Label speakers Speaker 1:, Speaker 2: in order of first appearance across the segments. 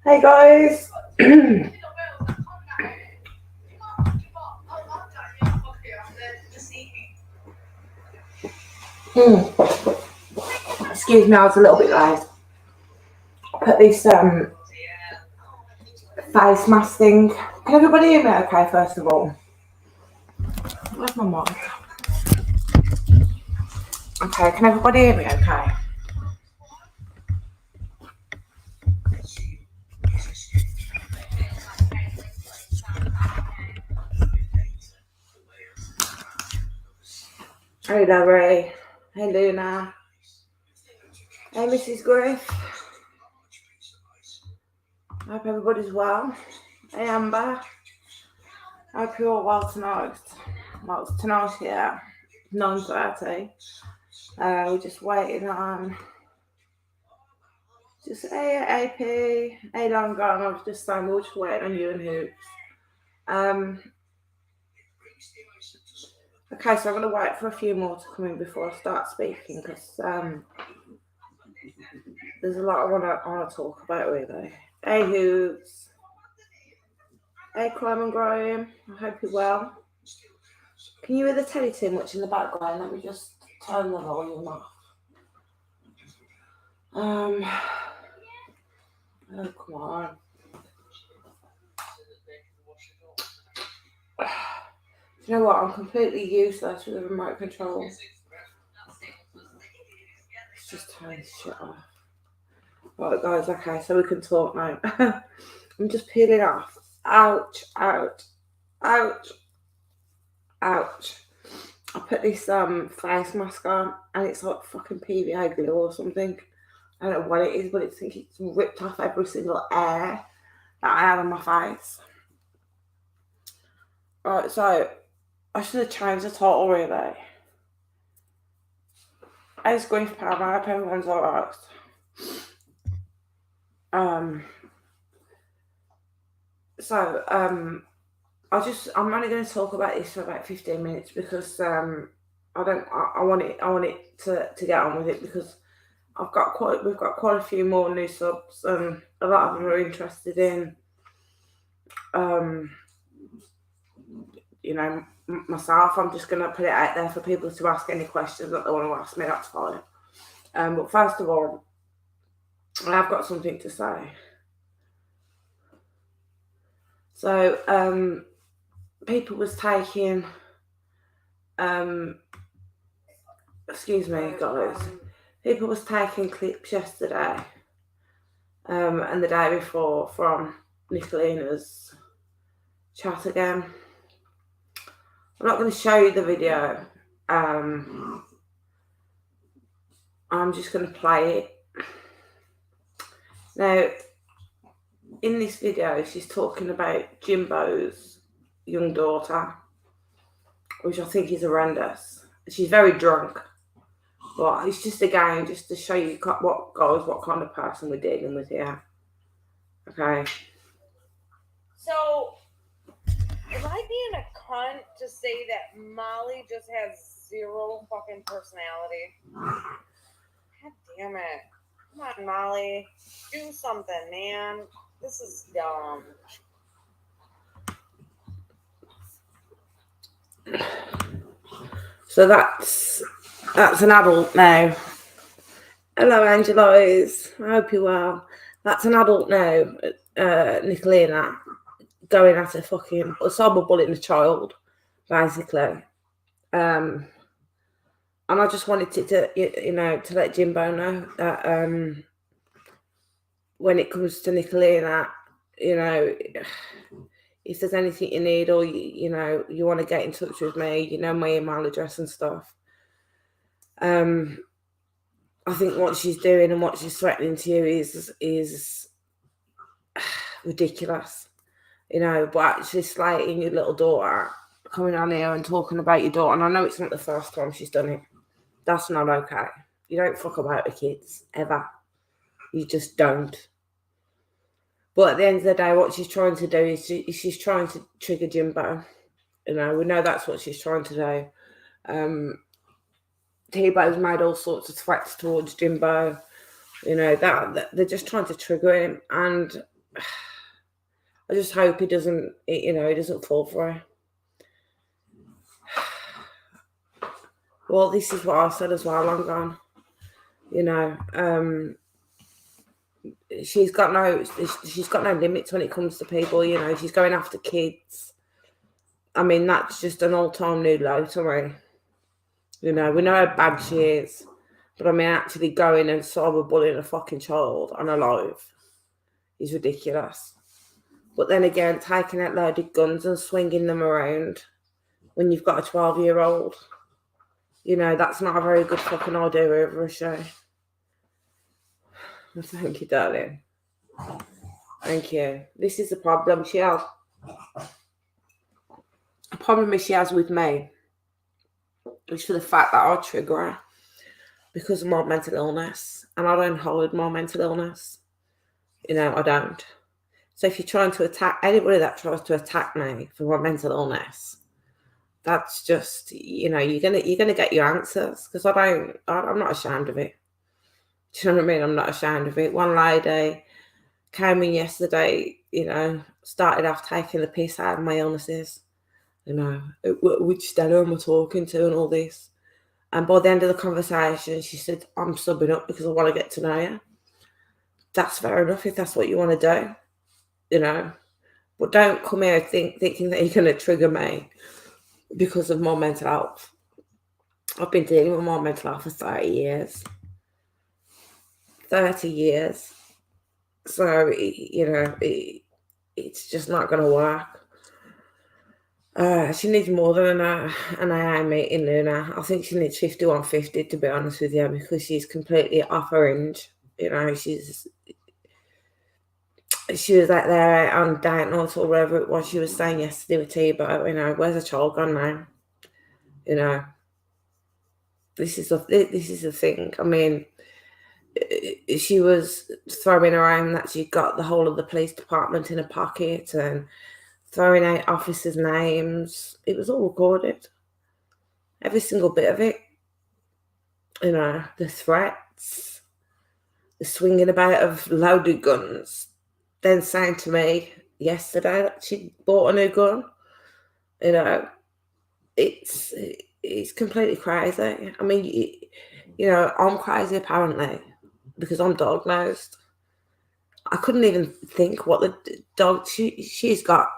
Speaker 1: Hey guys. Excuse me, I was a little bit late. Put this face mask thing. Can everybody hear me okay first of all? Where's my mic? Okay, can everybody hear me okay? Hey Larry. Hey Luna. Hey Mrs. Griff. I hope everybody's well. Hey Amber. I hope you're all well tonight. Well, it's tonight here, 9:30. We're just waiting on just AP, A long gone. I was just saying we're just waiting on you and Hoops. Okay, so I'm going to wait for a few more to come in before I start speaking because there's a lot I want to talk about really. Hey Hoops. Hey Crime and Graham. I hope you're well. Can you hear the telly too much in the background? Let me just turn the volume off. Oh, come on. You know what? I'm completely useless with the remote control. Let's just turn this shit off. Right, guys, okay, so we can talk now. I'm just peeling off. Ouch, ouch, ouch, ouch. I put this face mask on and it's like fucking PVA glue or something. I don't know what it is, but it's ripped off every single hair that I have on my face. Right, so I should have changed the title really. It's Grief Power, I hope everyone's alright. I'm only going to talk about this for about 15 minutes because I want it to get on with it because we've got quite a few more new subs and a lot of them are interested in myself. I'm just going to put it out there for people to ask any questions that they want to ask me. That's fine. But first of all, I've got something to say. So people was taking excuse me guys, people was taking clips yesterday and the day before from Nicolina's chat again. I'm not going to show you the video. I'm just going to play it. Now, in this video, she's talking about Jimbo's young daughter, which I think is horrendous. She's very drunk, but it's just again just to show you what kind of person we're dealing with here. Okay.
Speaker 2: So, am I being a cunt to say that Molly just has zero fucking personality? God damn it. Come on, Molly. Do something, man. This is dumb.
Speaker 1: So that's an adult now. Hello, Angelos. I hope you're well. That's an adult now, Nicolina, going at a fucking cyberbullying a child, basically. And I just wanted to let Jimbo know that when it comes to Nicolina, if there's anything you need or you want to get in touch with me, my email address and stuff. I think what she's doing and what she's threatening to you is ridiculous, but actually slating your little daughter, coming on here and talking about your daughter, and I know it's not the first time she's done it. That's not okay. You don't fuck about the kids, ever. You just don't. But at the end of the day, what she's trying to do is she's trying to trigger Jimbo. We know that's what she's trying to do. T-Bo's made all sorts of threats towards Jimbo. That they're just trying to trigger him. And I just hope he doesn't, he doesn't fall for her. Well, this is what I said as well. I'm gone. She's got no limits when it comes to people. She's going after kids. I mean, that's just an all-time new low to me. We know how bad she is, but I mean, actually going and cyberbullying a fucking child on a live is ridiculous. But then again, taking out loaded guns and swinging them around when you've got a 12-year-old, that's not a very good fucking idea over a show. Thank you, darling. Thank you. This is the problem she has. The problem she has with me is for the fact that I trigger her because of my mental illness, and I don't hold my mental illness. I don't. So if you're trying to attack anybody that tries to attack me for my mental illness, that's just, you're gonna get your answers, because I'm not ashamed of it. Do you know what I mean? I'm not ashamed of it. One lady came in yesterday, started off taking the piss out of my illnesses. Which Stella am I talking to and all this. And by the end of the conversation, she said, I'm subbing up because I want to get to know you. That's fair enough if that's what you want to do, But don't come here thinking that you're going to trigger me because of my mental health. I've been dealing with my mental health for 30 years. 30 years. So, it's just not going to work. She needs more than an AI meeting, Luna. I think she needs 5150, to be honest with you, because she's completely off her range. She was out there on diet notes or whatever it was she was saying yesterday with Tebow. Where's the child gone now? This is the thing. I mean, she was throwing around that she got the whole of the police department in her pocket and throwing out officers' names. It was all recorded. Every single bit of it. The threats, the swinging about of loaded guns, then saying to me yesterday that she bought a new gun. It's completely crazy. I mean, I'm crazy apparently because I'm diagnosed. I couldn't even think what the dog. She's got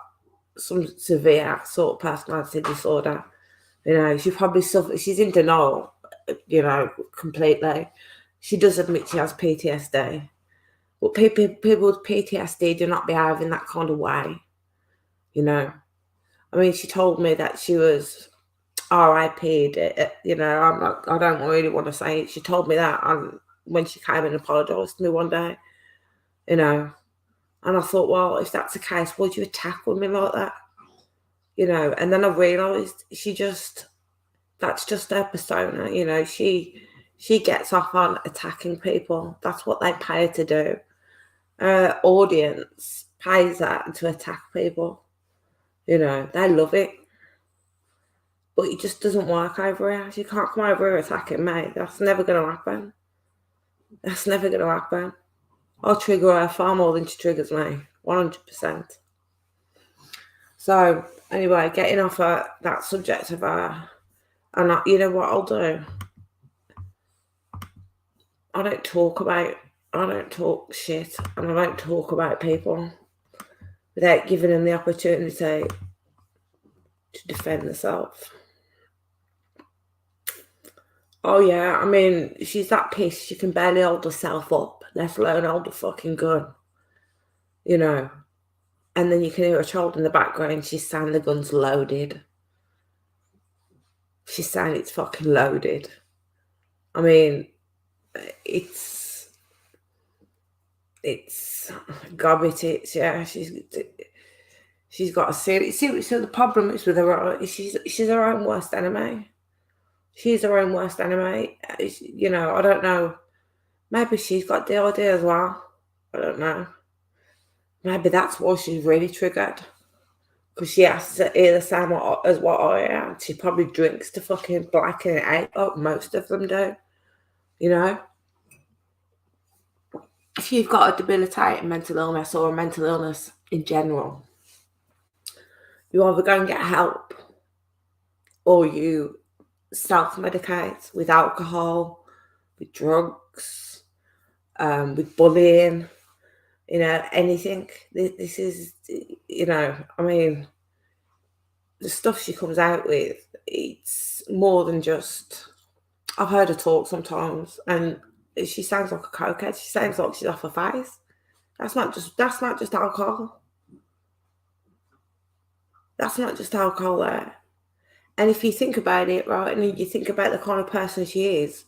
Speaker 1: some severe sort of personality disorder. She probably suffers. She's in denial, completely. She does admit she has PTSD. But people with PTSD do not behave in that kind of way. I mean, she told me that she was RIP'd. I don't really want to say it. She told me that when she came and apologised to me one day. And I thought, well, if that's the case, why'd you attack women like that? And then I realised that's just her persona. She gets off on attacking people. That's what they pay her to do. Her audience pays her to attack people. They love it. But it just doesn't work over here. She can't come over here attacking me. That's never going to happen. That's never going to happen. I'll trigger her far more than she triggers me. 100%. So, anyway, getting off that subject of her, and you know what I'll do? I don't talk shit, and I don't talk about people without giving them the opportunity to defend themselves. Oh yeah, I mean, she's that pissed she can barely hold herself up, let alone hold a fucking gun. And then you can hear a child in the background, she's saying the gun's loaded. She's saying it's fucking loaded. I mean, it's gobby tits, yeah. She's got a serious. So the problem is with her, she's her own worst enemy. She's her own worst enemy. I don't know. Maybe she's got the idea as well. I don't know. Maybe that's why she's really triggered. Because she has to hear the same as what I am. She probably drinks to fucking blacken it out. Oh, most of them do. if you've got a debilitating mental illness or a mental illness in general, you either go and get help or you self-medicate with alcohol, with drugs, with bullying, anything. This is, I mean, the stuff she comes out with, it's more than just, I've heard her talk sometimes and she sounds like a cokehead. She sounds like she's off her face. That's not just alcohol. That's not just alcohol there. And if you think about it, right, and you think about the kind of person she is,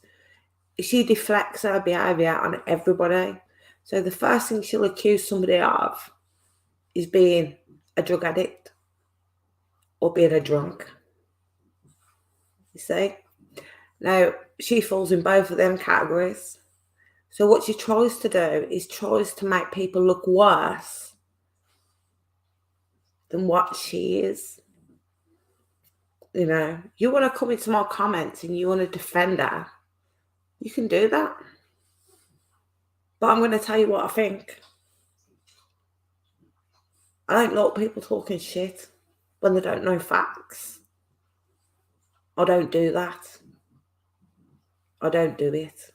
Speaker 1: she deflects her behaviour on everybody. So the first thing she'll accuse somebody of is being a drug addict or being a drunk. You see? Now, she falls in both of them categories. So what she tries to do is tries to make people look worse than what she is. You want to come into my comments and you want to defend her, you can do that. But I'm going to tell you what I think. I don't like people talking shit when they don't know facts. I don't do that. I don't do it.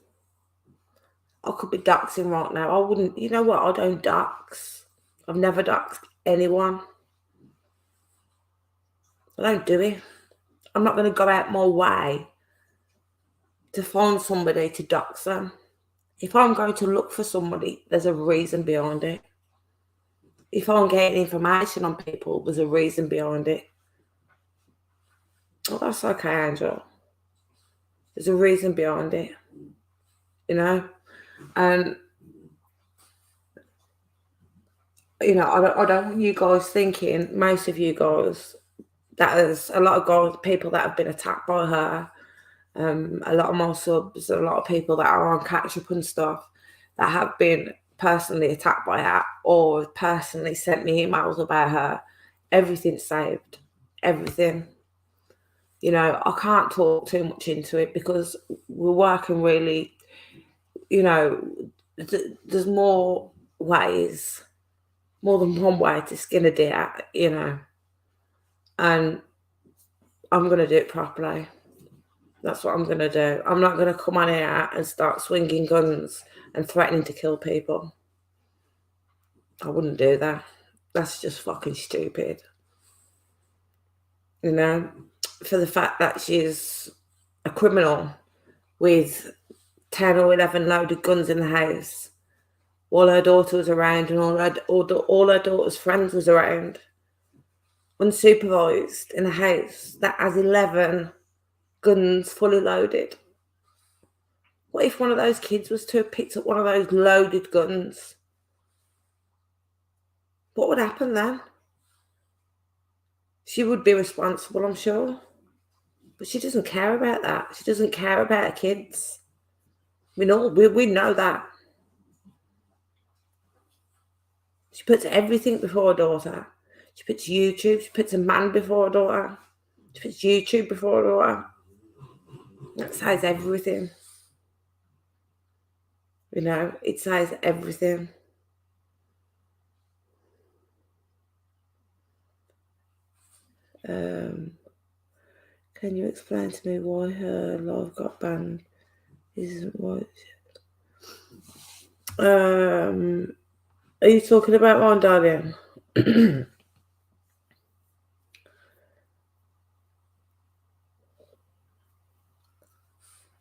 Speaker 1: I could be doxing right now. I wouldn't, you know what? I don't dox. I've never doxed anyone. I don't do it. I'm not going to go out my way to find somebody to dox them. If I'm going to look for somebody, there's a reason behind it. If I'm getting information on people, there's a reason behind it. Oh, that's okay, Angel. There's a reason behind it. And I don't want you guys thinking, most of you guys, that there's a lot of people that have been attacked by her. A lot of my subs, a lot of people that are on catch up and stuff that have been personally attacked by her or personally sent me emails about her. Everything's saved. Everything. I can't talk too much into it because we're working really, there's more ways, more than one way to skin a deer, and I'm going to do it properly. That's what I'm going to do. I'm not going to come on here and start swinging guns and threatening to kill people. I wouldn't do that. That's just fucking stupid. For the fact that she's a criminal with 10 or 11 loaded guns in the house while her daughter was around and all her daughter's friends was around, unsupervised in a house that has 11 guns fully loaded. What if one of those kids was to have picked up one of those loaded guns? What would happen then? She would be responsible, I'm sure. But she doesn't care about that. She doesn't care about her kids. We know that. She puts everything before her daughter. She puts YouTube. She puts a man before her daughter. She puts YouTube before her daughter. That says everything. It says everything. Can you explain to me why her live got banned? Isn't what? Are you talking about mine, darling?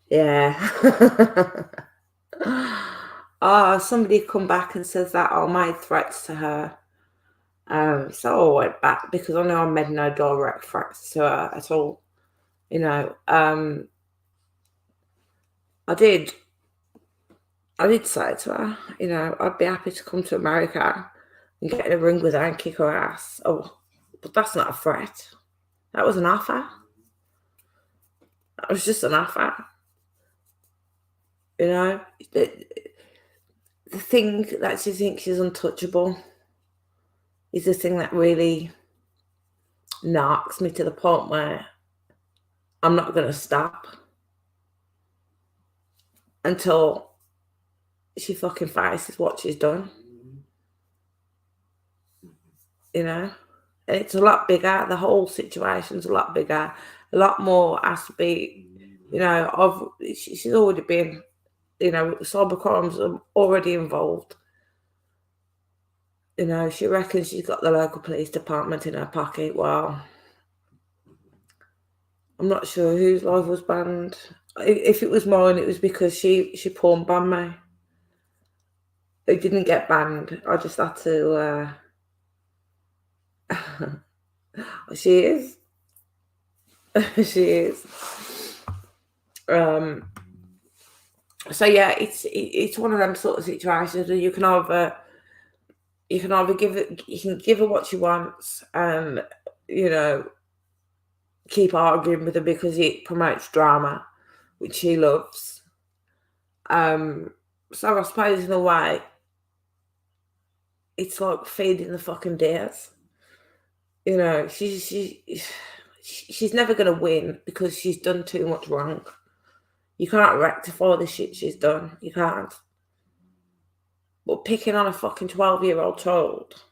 Speaker 1: Yeah. Somebody come back and says that I made threats to her. So I went back because I know I made no direct threats to her at all. I did say to her, I'd be happy to come to America and get in a ring with her and kick her ass. Oh, but that's not a threat. That was an offer. That was just an offer. The thing that she thinks is untouchable is the thing that really knocks me to the point where I'm not going to stop until she fucking faces what she's done. You know? And it's a lot bigger. The whole situation's a lot bigger. A lot more has to be, she's already been, cybercrimes are already involved. She reckons she's got the local police department in her pocket. Well, I'm not sure whose live was banned. If it was mine, it was because she porn banned me. It didn't get banned. I just had to. She is. She is. So yeah, it's one of them sort of situations where you can either give her what she wants, and keep arguing with her because it promotes drama, which she loves. So I suppose in a way, it's like feeding the fucking deers. She's never going to win because she's done too much wrong. You can't rectify the shit she's done. You can't. But picking on a fucking 12-year-old child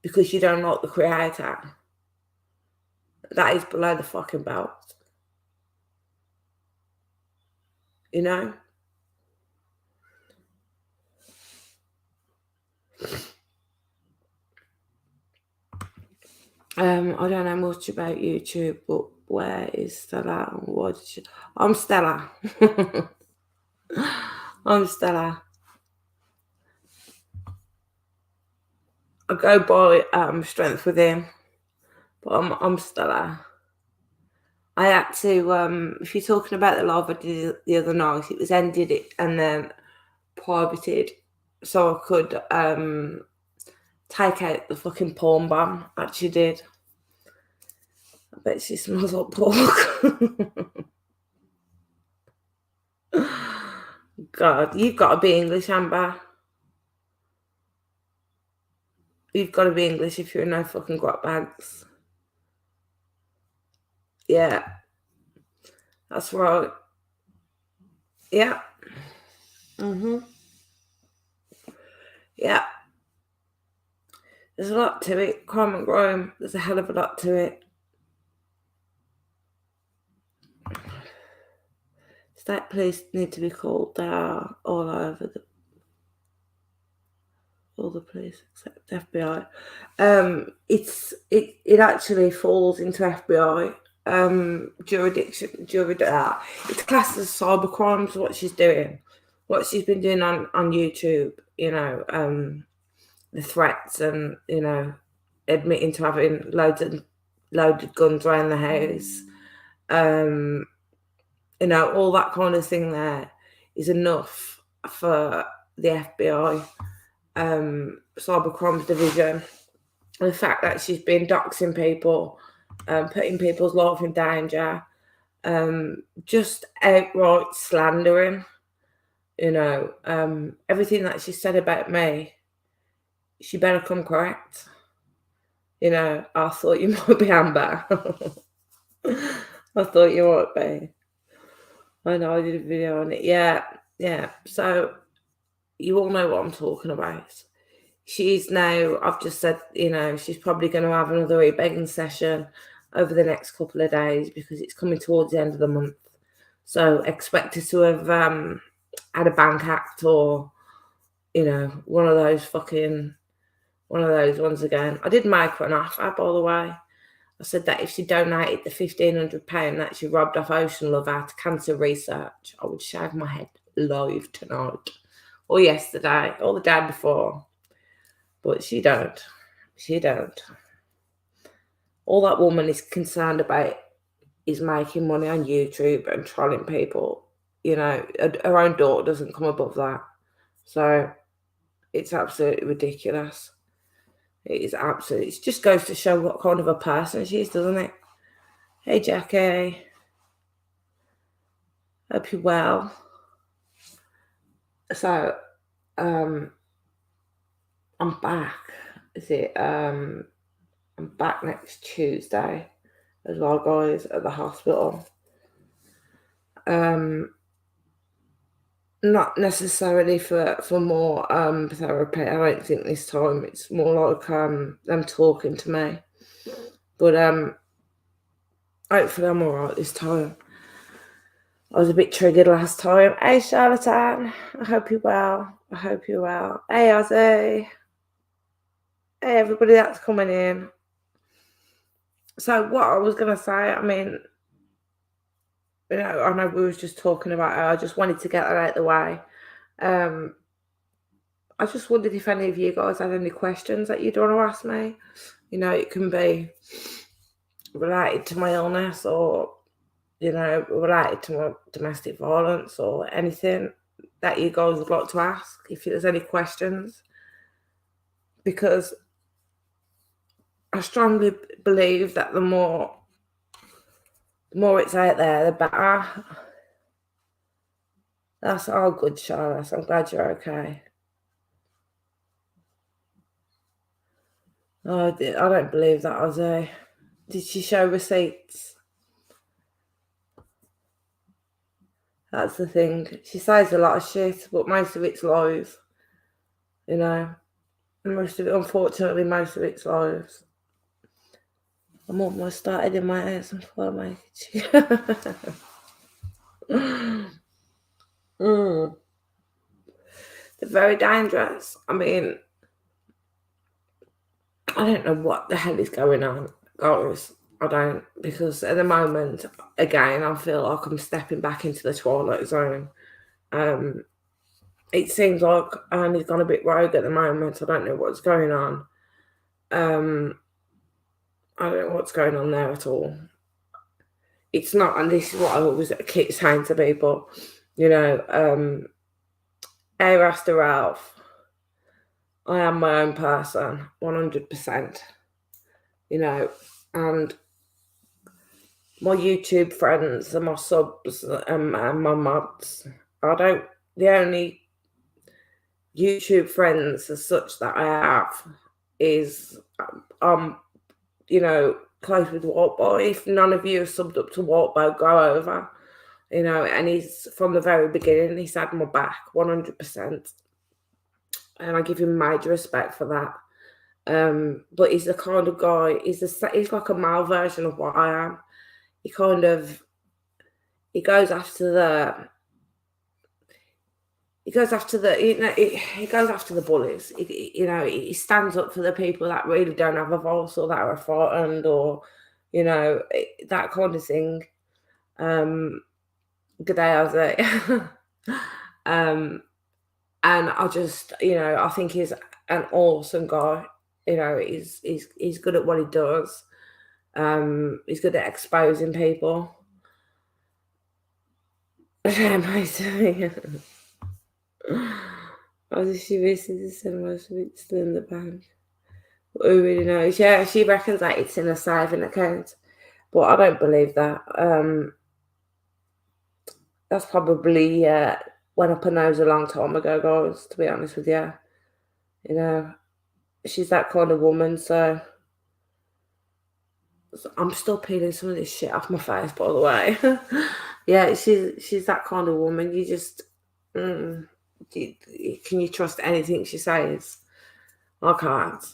Speaker 1: because you don't like the creator, that is below the fucking belt. I don't know much about YouTube, but where is Stella? I'm Stella. I'm Stella. I go by Strength Within, but I'm Stella. I had to, if you're talking about the live I did the other night, it was ended and then privated so I could take out the fucking porn ban that she did. I bet she smells like pork. God, you've got to be English, Amber. You've got to be English if you're in no fucking grot bags. Yeah. That's right. Yeah. Yeah. There's a lot to it. Crime and grime. There's a hell of a lot to it. State police need to be called all over all the police except FBI. It actually falls into FBI jurisdiction. It's classed as cyber crimes. What she's doing, what she's been doing on YouTube. The threats and admitting to having loaded guns around the house. All that kind of thing there is enough for the FBI cybercrimes division. And the fact that she's been doxing people, putting people's life in danger, just outright slandering, everything that she said about me, she better come correct. I thought you might be Amber. I thought you might be. I know I did a video on it. Yeah. So you all know what I'm talking about. She's now, I've just said, she's probably going to have another e-begging session over the next couple of days because it's coming towards the end of the month. So expect her to have had a bank act or, one of those ones again. I did make her an offer, by the way. I said that if she donated the £1,500 that she robbed off Ocean Lover to cancer research, I would shave my head live tonight. Or yesterday, or the day before. But she don't. She don't. All that woman is concerned about is making money on YouTube and trolling people. Her own daughter doesn't come above that. So it's absolutely ridiculous. It is absolutely. It just goes to show what kind of a person she is, doesn't it? Hey, Jackie. Hope you're well. So, I'm back. I'm back next Tuesday as well, guys, at the hospital. not necessarily for more therapy. I don't think this time. It's more like them talking to me. But hopefully I'm alright this time. I was a bit triggered last time. Hey Charlatan, I hope you're well. I hope you're well. Hey Ozzy. Hey everybody that's coming in. So what I was gonna say, I mean, you know, I know we was just talking about her. I just wanted to get that out of the way. I just wondered if any of you guys had any questions that you'd want to ask me. You know, it can be related to my illness or, you know, related to my domestic violence or anything that you guys would like to ask, if there's any questions. Because I strongly believe that the more it's out there, the better. That's all good, Charlotte. I'm glad you're okay. Oh, I don't believe that, Ozzy. Did she show receipts? That's the thing. She says a lot of shit, but most of it's lies. You know? Most of it, unfortunately, most of it's lies. I'm almost started in my house and before I make it. They're very dangerous. I mean, I don't know what the hell is going on, guys. I don't, because at the moment, again, I feel like I'm stepping back into the Twilight Zone. It seems like Annie's gone a bit rogue at the moment. I don't know what's going on. I don't know what's going on there at all. It's not, and this is what I always keep saying to people, you know, hey, Rasta Ralph, I am my own person, 100%, you know, and my YouTube friends and my subs and my mods, the only YouTube friends as such that I have is, you know, close with Waltboy. If none of you are subbed up to Waltboy, go over, you know, and he's, from the very beginning, he's had my back 100%. And I give him major respect for that. But he's the kind of guy, he's like a male version of what I am. He goes after the bullies. You know, he stands up for the people that really don't have a voice or that are frightened, or, you know, that kind of thing. Good day, Ozzy. And I just, you know, I think he's an awesome guy. You know, he's good at what he does. He's good at exposing people. Oh, does she receive the cinema? It's still in the bank. Who really knows? Yeah, she reckons that it's in a saving account, but I don't believe that. That's probably went up her nose a long time ago, guys, to be honest with you. You know, she's that kind of woman, so I'm still peeling some of this shit off my face, by the way. Yeah, she's that kind of woman. You just, can you trust anything she says? I can't.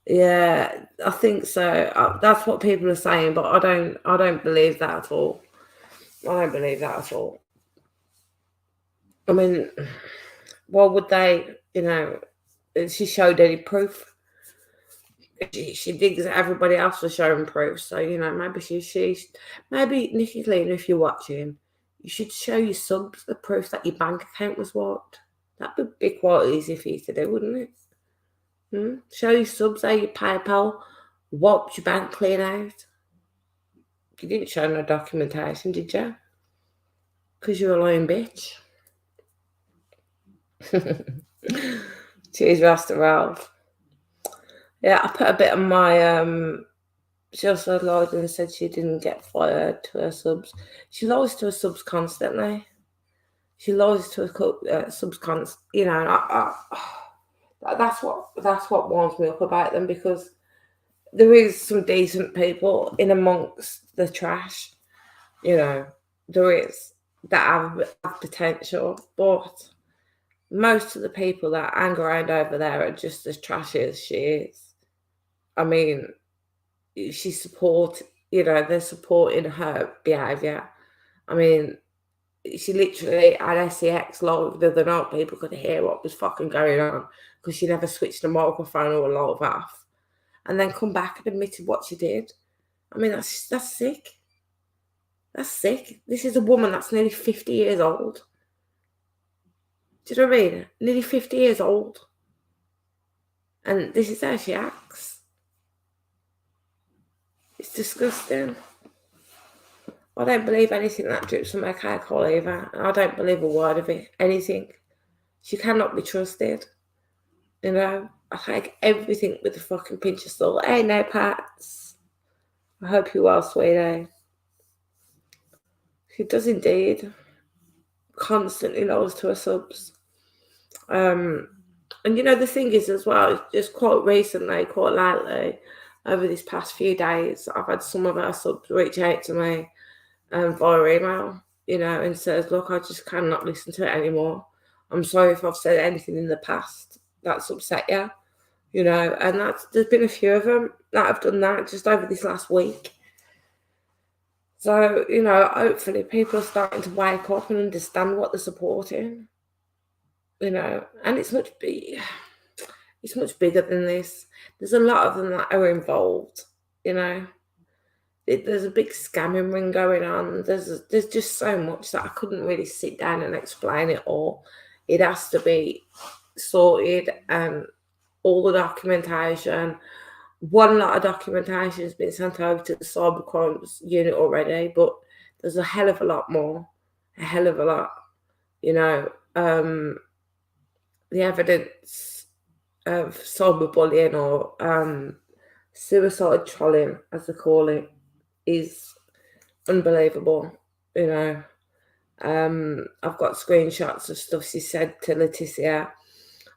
Speaker 1: Yeah, I think so. That's what people are saying, but I don't believe that at all. I mean, why would they? You know, she showed any proof. She digs at everybody else for showing proof. So, you know, maybe maybe Nikki Clean, if you're watching, you should show your subs the proof that your bank account was warped. That'd be quite easy for you to do, wouldn't it? Show your subs how your PayPal wiped your bank clean out. You didn't show no documentation, did you? Because you're a lying bitch. Cheers, Rasta Ralph. Yeah, I put a bit of my she also lied and said she didn't get fired to her subs. She lies to her subs constantly. She lies to her subs constantly. You know, and that's what winds me up about them, because there is some decent people in amongst the trash, you know, there is, that have potential, but most of the people that hang around over there are just as trashy as she is. I mean, they're supporting her behaviour. I mean, she literally had SEX live the other night. People could hear what was fucking going on because she never switched the microphone or a live off, and then come back and admitted what she did. I mean, that's sick. That's sick. This is a woman that's nearly 50 years old. Do you know what I mean? Nearly 50 years old. And this is how she acts. It's disgusting. I don't believe anything that drips from her cake hole either. I don't believe a word of it. Anything. She cannot be trusted. You know? I take everything with a fucking pinch of salt. Hey, no, Pats. I hope you're well, sweetie. She does indeed. Constantly lies to her subs. And the thing is as well, just quite recently, quite lately, over this past few days, I've had some of our subs reach out to me via email, and says, look, I just cannot listen to it anymore. I'm sorry if I've said anything in the past that's upset you, and there's been a few of them that have done that just over this last week. So, hopefully people are starting to wake up and understand what they're supporting. And it's much bigger than this. There's a lot of them that are involved, There's a big scamming ring going on. There's just so much that I couldn't really sit down and explain it all. It has to be sorted, and all the documentation. One lot of documentation has been sent over to the cybercrimes unit already, but there's a hell of a lot more. A hell of a lot, the evidence of cyberbullying or suicide trolling, as they call it, is unbelievable. I've got screenshots of stuff she said to Leticia.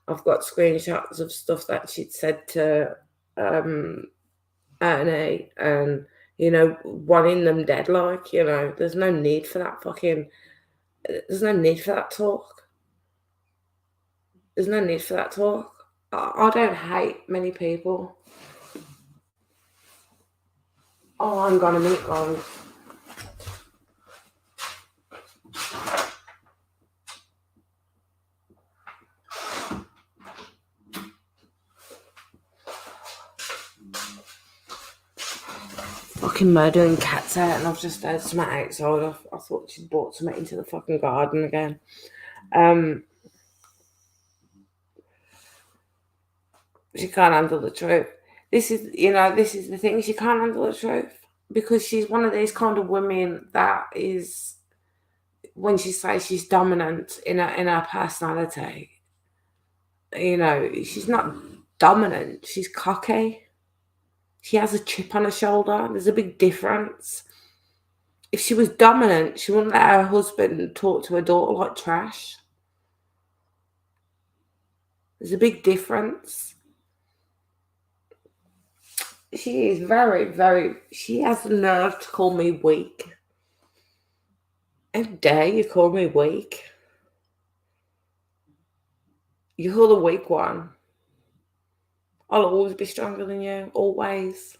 Speaker 1: I've got screenshots of stuff that she'd said to Ernie, and wanting them dead. There's no need for that there's no need for that talk. There's no need for that talk. I don't hate many people. Oh, hang on a minute, guys. Fucking murdering cats out, and I've just heard something outside. I thought she'd brought something into the fucking garden again. She can't handle the truth. This is the thing. She can't handle the truth because she's one of these kind of women that is, when she says she's dominant in her personality, she's not dominant. She's cocky. She has a chip on her shoulder. There's a big difference. If she was dominant, she wouldn't let her husband talk to her daughter like trash. There's a big difference. She is very, very... She has the nerve to call me weak. How dare you call me weak? You're the weak one. I'll always be stronger than you. Always.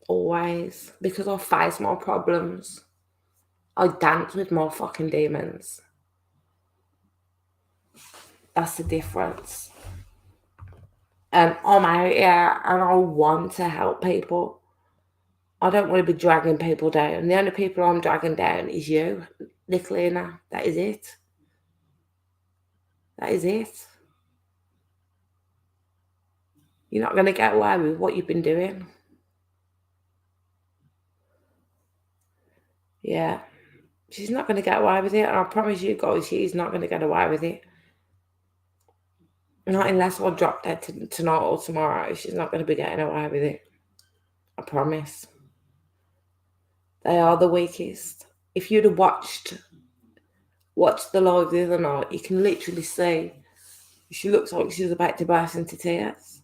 Speaker 1: Always. Because I face more problems. I dance with more fucking demons. That's the difference. And I'm out here and I want to help people. I don't want to be dragging people down. The only people I'm dragging down is you, Nicolina. That is it. That is it. You're not going to get away with what you've been doing. Yeah. She's not going to get away with it. And I promise you guys, she's not going to get away with it. Not unless I drop dead tonight or tomorrow. She's not going to be getting away with it. I promise. They are the weakest. If you'd have watched the live the other night, you can literally see she looks like she's about to burst into tears.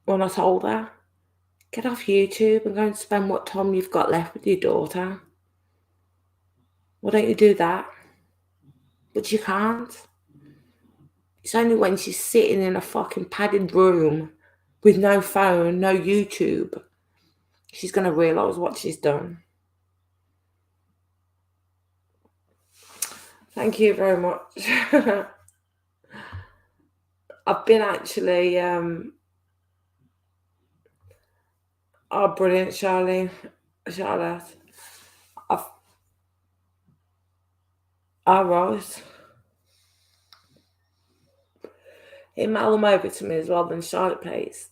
Speaker 1: when I told her, get off YouTube and go and spend what time you've got left with your daughter. Why don't you do that? But you can't. It's only when she's sitting in a fucking padded room with no phone, no YouTube, she's going to realise what she's done. Thank you very much. I've been actually... oh, brilliant, Charlotte. Right. Email them over to me as well, then Charlotte, please.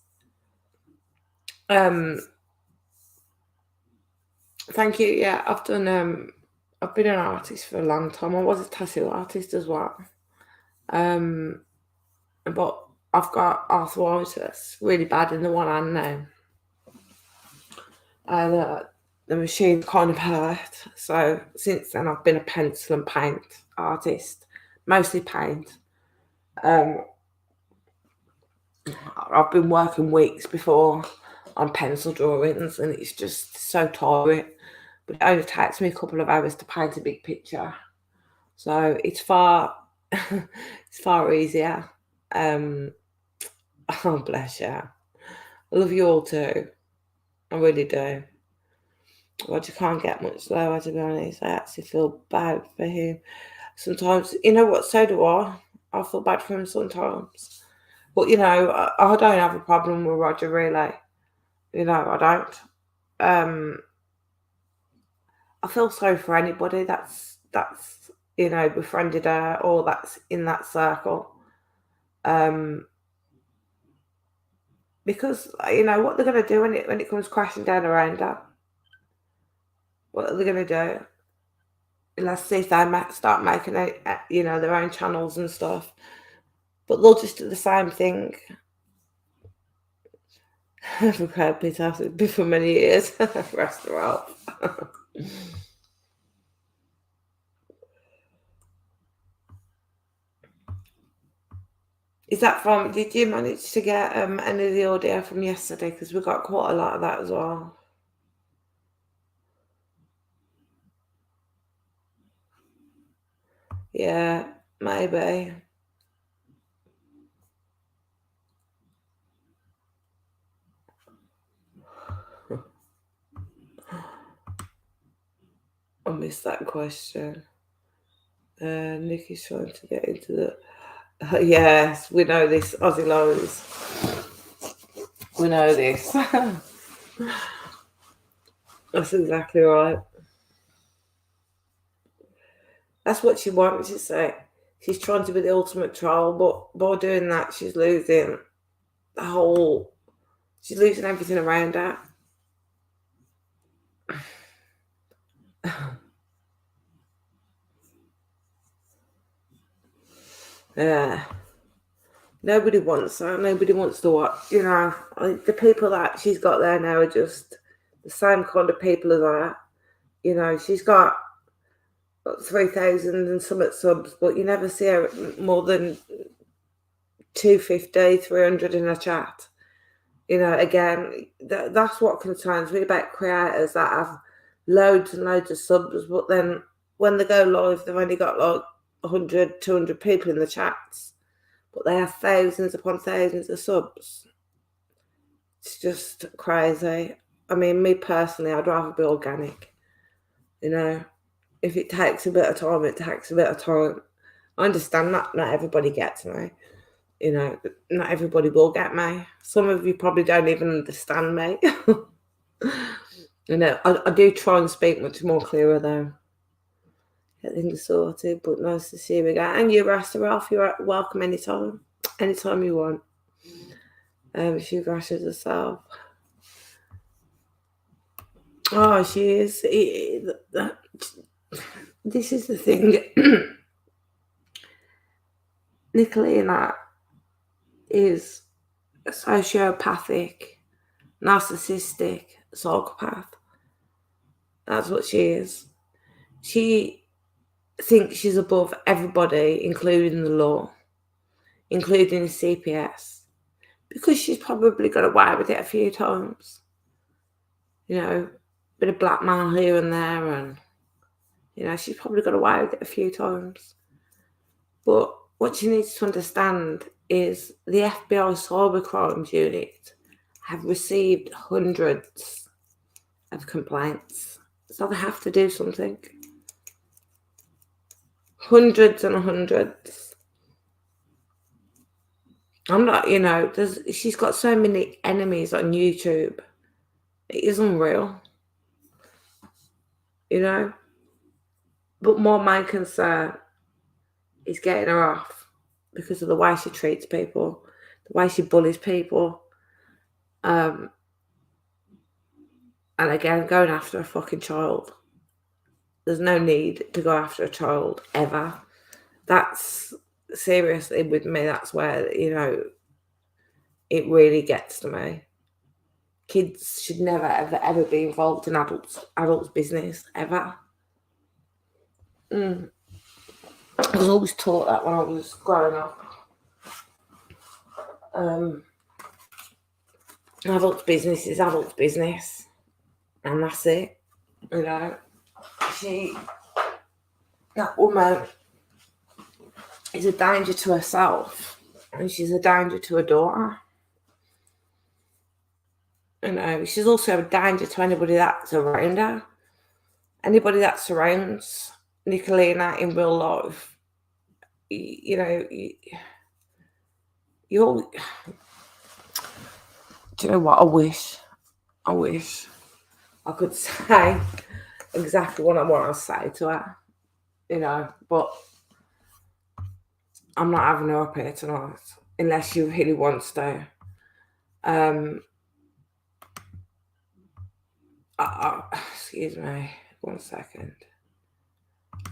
Speaker 1: Thank you. Yeah, I've been an artist for a long time. I was a tattoo artist as well. But I've got arthritis really bad in the one hand now. And the machine kind of hurt. So since then, I've been a pencil and paint artist, mostly paint. I've been working weeks before on pencil drawings, and it's just so tiring. But it only takes me a couple of hours to paint a big picture, so it's far easier. Oh, bless you. I love you all too. I really do. Roger can't get much lower, to be honest. I actually feel bad for him sometimes. You know what? So do I. I feel bad for him sometimes. But, you know, I don't have a problem with Roger, really. You know, I don't. I feel sorry for anybody that's you know, befriended her or that's in that circle. Because, you know, what they're going to do when it comes crashing down around her. What are they going to do? Let's see if they start making, you know, their own channels and stuff. But they'll just do the same thing. For crowd Peter for many years. Rest her up. Is that from? Did you manage to get any of the audio from yesterday? Because we got quite a lot of that as well. Yeah, maybe. I missed that question. Nikki's trying to get into the... yes, we know this. Aussie Lows. We know this. That's exactly right. That's what she wants to say. She's trying to be the ultimate troll, but by doing that, she's losing the whole... She's losing everything around her. Yeah. Nobody wants that. Nobody wants to watch. You know, the people that she's got there now are just the same kind of people as her. You know, she's got 3,000 and some subs, but you never see her more than 250, 300 in a chat. You know, again, that's what concerns me about creators that have loads and loads of subs, but then when they go live, they've only got like 100, 200 people in the chats, but they have thousands upon thousands of subs. It's just crazy. I mean, me personally, I'd rather be organic. You know, if it takes a bit of time, it takes a bit of time. I understand that not everybody gets me. You know, not everybody will get me. Some of you probably don't even understand me. You know, I do try and speak much more clearer though. Get things sorted, but nice to see you again. And you, Rasta Ralph, you're welcome anytime you want. She rashes herself. Oh, she is. This is the thing. Nicolina is a sociopathic, narcissistic psychopath. That's what she is. She thinks she's above everybody, including the law, including the CPS, because she's probably got away with it a few times. You know, bit of blackmail here and there, and you know, she's probably got away with it a few times. But what she needs to understand is the FBI Cybercrimes Unit have received hundreds of complaints. So they have to do something. Hundreds and hundreds. I'm not, you know, she's got so many enemies on YouTube. It is unreal. You know? But more my concern is getting her off because of the way she treats people, the way she bullies people. And again, going after a fucking child. There's no need to go after a child ever. That's seriously with me. That's where, you know, it really gets to me. Kids should never, ever, ever be involved in adults' business, ever. I was always taught that when I was growing up. Adults' business is adults' business. And that's it. You know, that woman is a danger to herself, and she's a danger to her daughter. You know, she's also a danger to anybody that's around her. Anybody that surrounds Nicolina in real life, you know, you all. Do you know what? I wish I could say exactly what I want to say to her, you know, but I'm not having her up here tonight unless she really wants to. Excuse me, 1 second.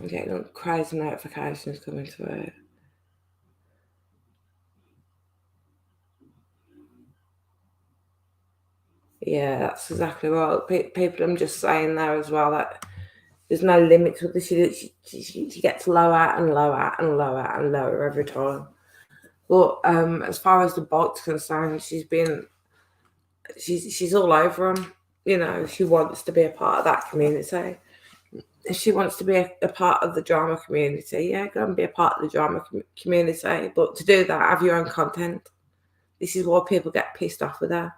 Speaker 1: I'm getting crazy notifications coming through. Yeah, that's exactly right. People, I'm just saying there as well that there's no limit to this. She gets lower and lower and lower and lower every time. But as far as the bot's concerned, she's all over them. You know, she wants to be a part of that community. If she wants to be a part of the drama community, yeah, go and be a part of the drama community. But to do that, have your own content. This is why people get pissed off with her.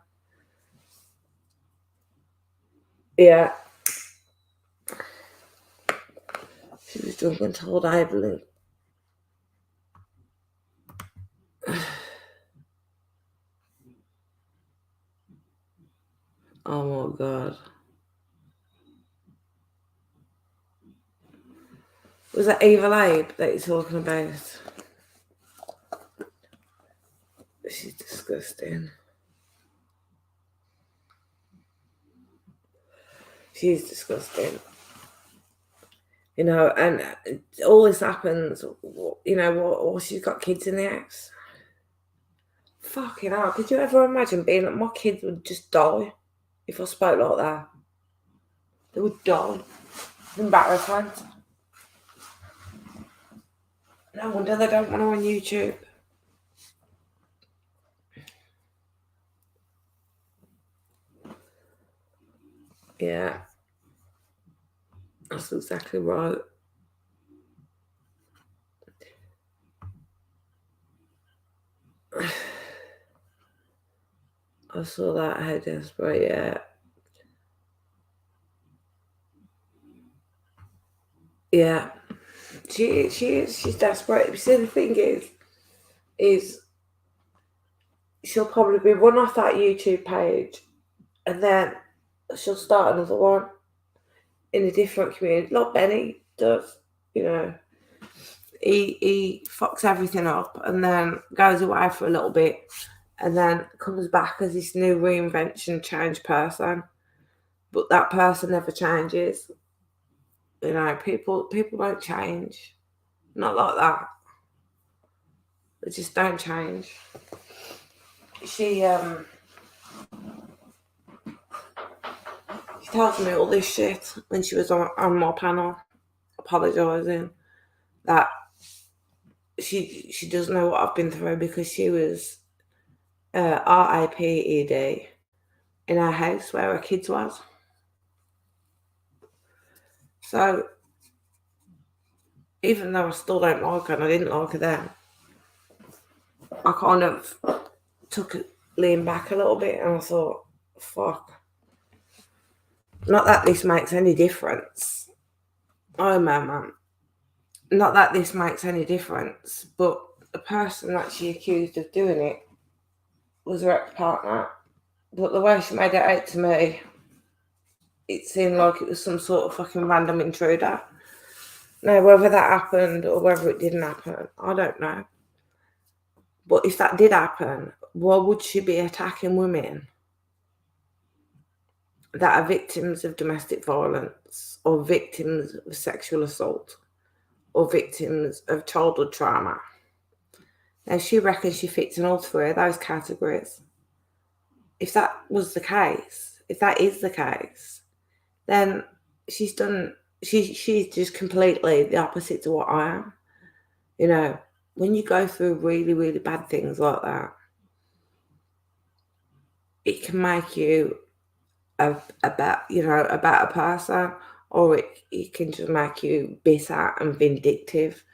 Speaker 1: Yeah. She was drunk and told Evelyn. Oh my God. Was that Evil Abe that you're talking about? She's disgusting. She's disgusting. You know, and all this happens, you know, or she's got kids in the house. Fucking hell. Could you ever imagine being like, my kids would just die if I spoke like that? They would die. It's embarrassment. No wonder they don't want her on YouTube. Yeah. That's exactly right. I saw that. How desperate, yeah. Yeah. She's desperate. You see, the thing is she'll probably be run off that YouTube page and then she'll start another one in a different community, like Benny does, you know. He fucks everything up and then goes away for a little bit and then comes back as this new reinvention changed person. But that person never changes. You know, people don't change. Not like that. They just don't change. She tells me all this shit when she was on my panel, apologising that she doesn't know what I've been through because she was RAPED, in her house where her kids was. So, even though I still don't like her and I didn't like her then, I kind of leaned back a little bit and I thought, fuck. Not that this makes any difference. Oh, man. Not that this makes any difference, but the person that she accused of doing it was her ex-partner. But the way she made it out to me, it seemed like it was some sort of fucking random intruder. Now, whether that happened or whether it didn't happen, I don't know. But if that did happen, why would she be attacking women that are victims of domestic violence or victims of sexual assault or victims of childhood trauma? Now, she reckons she fits in all three of those categories. If that was the case, if that is the case, then she's just completely the opposite to what I am. You know, when you go through really, really bad things like that, it can make you a better person, or it can just make you bitter and vindictive.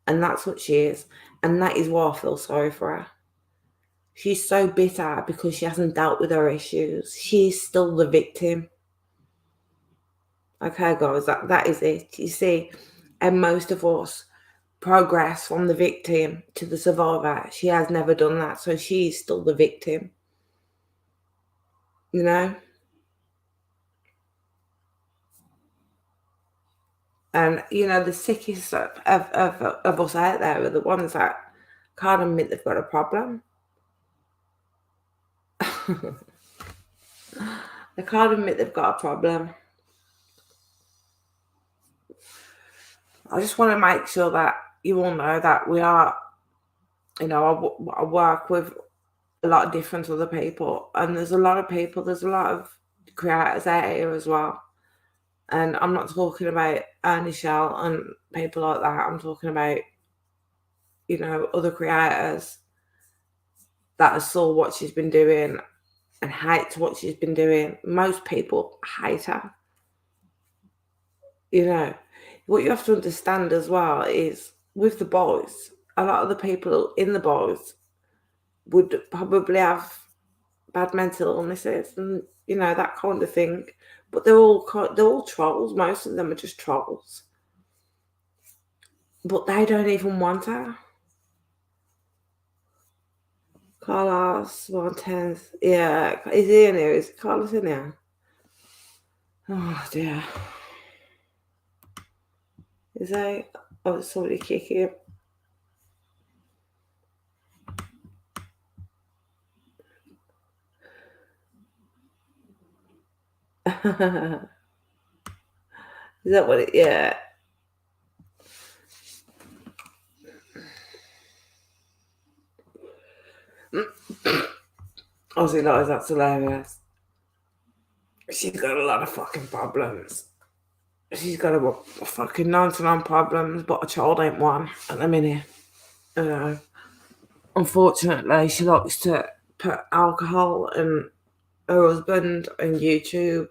Speaker 1: And that's what she is. And that is why I feel sorry for her. She's so bitter because she hasn't dealt with her issues. She's still the victim. Okay, guys, that is it. You see, and most of us progress from the victim to the survivor. She has never done that, so she's still the victim. You know? And, you know, the sickest of us out there are the ones that can't admit they've got a problem. They can't admit they've got a problem. I just want to make sure that you all know that we are, you know, I work with a lot of different other people, and there's a lot of creators out here as well. And I'm not talking about Ernie Shell and people like that. I'm talking about, you know, other creators that saw what she's been doing and hate what she's been doing. Most people hate her. You know, what you have to understand as well is with the boys, a lot of the people in the boys would probably have bad mental illnesses and, you know, that kind of thing. But they're all trolls. Most of them are just trolls. But they don't even want her. Carlos Montez. Yeah, is he in here? Is Carlos in here? Oh dear. Is he? Oh, somebody kicking him. Is that what it? Yeah. Aussie Lies, that's hilarious. She's got a lot of fucking problems. She's got a fucking 99 problems, but a child ain't one at the minute. Unfortunately, she likes to put alcohol and her husband and YouTube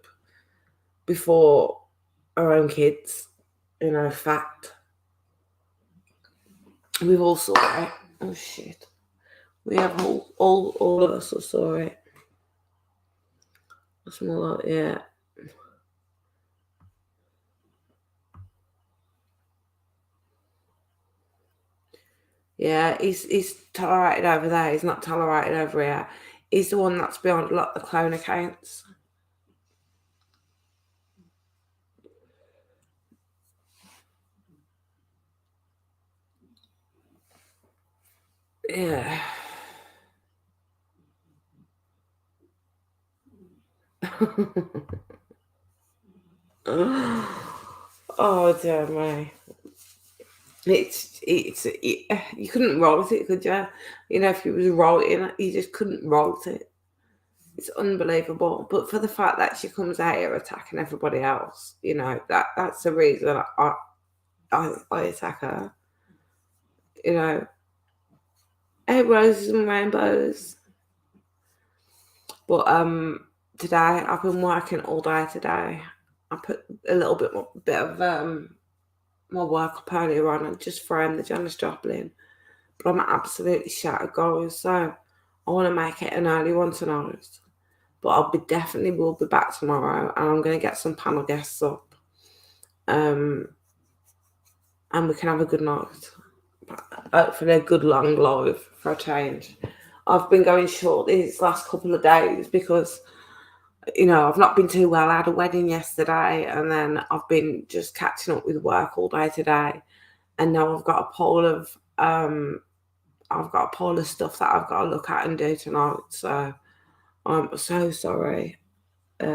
Speaker 1: before her own kids. You know, fact. We've all saw it. Oh shit. We have all of us saw it. That's more like, yeah. Yeah, he's tolerated over there. He's not tolerated over here. He's the one that's behind a lot of the clone accounts. Yeah. Oh dear me. You couldn't write it, could you? You know, if you was writing it, you just couldn't write it. It's unbelievable. But for the fact that she comes out here attacking everybody else, you know, that's the reason I attack her. You know, hey, roses and rainbows. But today I've been working all day today. I put a little bit of my work up earlier on and just framed the Janis Joplin. But I'm absolutely shattered, guys. So I want to make it an early one tonight. But I'll definitely will be back tomorrow, and I'm going to get some panel guests up. And we can have a good night. Hopefully a good long live for a change. I've been going short these last couple of days because, you know, I've not been too well. I had a wedding yesterday, and then I've been just catching up with work all day today. And now I've got a pile of stuff that I've got to look at and do tonight. So I'm so sorry. I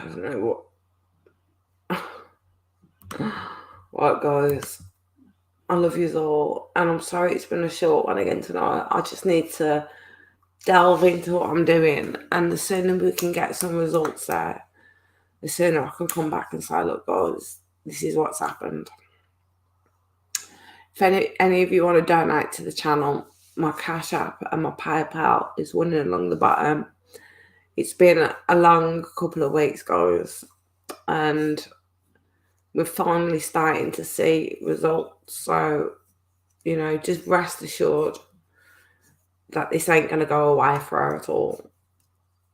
Speaker 1: don't know what. Right, guys. I love you all, and I'm sorry it's been a short one again tonight. I just need to delve into what I'm doing, and the sooner we can get some results there, the sooner I can come back and say, look, guys, this is what's happened. If any of you want to donate to the channel, my Cash App and my PayPal is running along the bottom. It's been a long couple of weeks, guys, and we're finally starting to see results. So, you know, just rest assured that this ain't going to go away for her at all,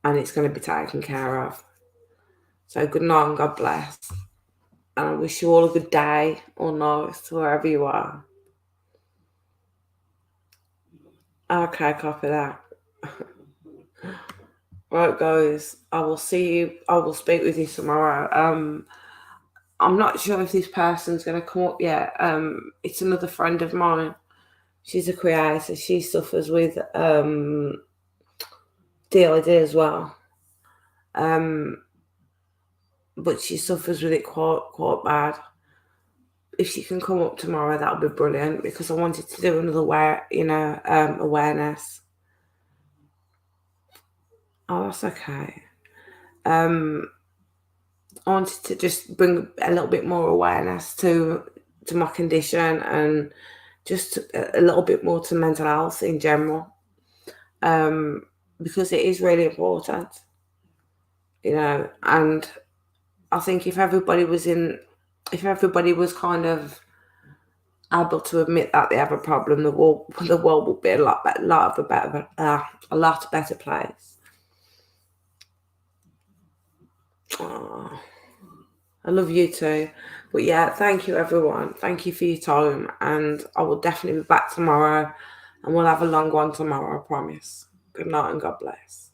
Speaker 1: and it's going to be taken care of. So good night and God bless. And I wish you all a good day or night wherever you are. Okay, copy that. Right, guys, I will speak with you tomorrow. I'm not sure if this person's going to come up yet. It's another friend of mine. She's a creator. She suffers with DID as well. But she suffers with it quite bad. If she can come up tomorrow, that'll be brilliant, because I wanted to do another awareness. Oh, that's okay. I wanted to just bring a little bit more awareness to my condition, and just a little bit more to mental health in general, because it is really important, you know. And I think if everybody was kind of able to admit that they have a problem, the world would be a lot better place. Oh, I love you too. But yeah, thank you everyone. Thank you for your time, and I will definitely be back tomorrow, and we'll have a long one tomorrow, I promise. Good night and God bless.